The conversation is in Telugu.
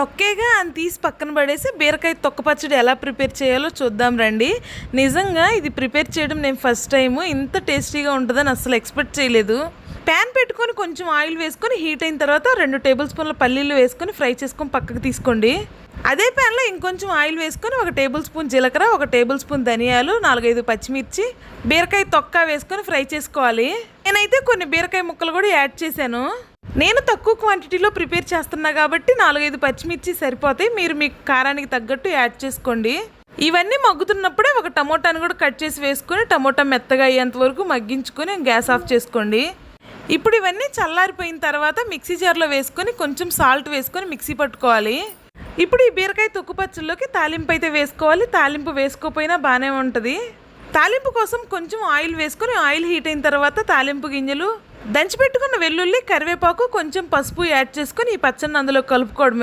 తొక్కేగా అని తీసి పక్కన పడేసి బీరకాయ తొక్క పచ్చడి ఎలా ప్రిపేర్ చేయాలో చూద్దాం రండి. నిజంగా ఇది ప్రిపేర్ చేయడం నేను ఫస్ట్ టైము. ఇంత టేస్టీగా ఉంటుందని అసలు ఎక్స్పెక్ట్ చేయలేదు. ప్యాన్ పెట్టుకొని కొంచెం ఆయిల్ వేసుకొని హీట్ అయిన తర్వాత 2 టేబుల్ స్పూన్ల పల్లీలు వేసుకొని ఫ్రై చేసుకొని పక్కకు తీసుకోండి. అదే ప్యాన్లో ఇంకొంచెం ఆయిల్ వేసుకొని 1 టేబుల్ స్పూన్ జీలకర్ర, 1 టేబుల్ స్పూన్ ధనియాలు, 4-5 పచ్చిమిర్చి, బీరకాయ తొక్క వేసుకొని ఫ్రై చేసుకోవాలి. నేనైతే కొన్ని బీరకాయ ముక్కలు కూడా యాడ్ చేశాను. నేను తక్కువ క్వాంటిటీలో ప్రిపేర్ చేస్తున్నా కాబట్టి 4-5 పచ్చిమిర్చి సరిపోతాయి. మీరు మీ కారానికి తగ్గట్టు యాడ్ చేసుకోండి. ఇవన్నీ మగ్గుతున్నప్పుడే 1 టమోటాను కూడా కట్ చేసి వేసుకొని టమోటా మెత్తగా అయ్యేంత వరకు మగ్గించుకొని గ్యాస్ ఆఫ్ చేసుకోండి. ఇప్పుడు ఇవన్నీ చల్లారిపోయిన తర్వాత మిక్సీ జార్లో వేసుకొని కొంచెం సాల్ట్ వేసుకొని మిక్సీ పట్టుకోవాలి. ఇప్పుడు ఈ బీరకాయ తొక్కు పచ్చళ్ళలోకి తాలింపు అయితే వేసుకోవాలి. తాలింపు వేసుకోకపోయినా బాగానే ఉంటుంది. తాలింపు కోసం కొంచెం ఆయిల్ వేసుకొని ఆయిల్ హీట్ అయిన తర్వాత తాలింపు గింజలు, దంచిపెట్టుకున్న వెల్లుల్లి, కరివేపాకు, కొంచెం పసుపు యాడ్ చేసుకొని ఈ పచ్చడిని అందులో కలుపుకోవడమే.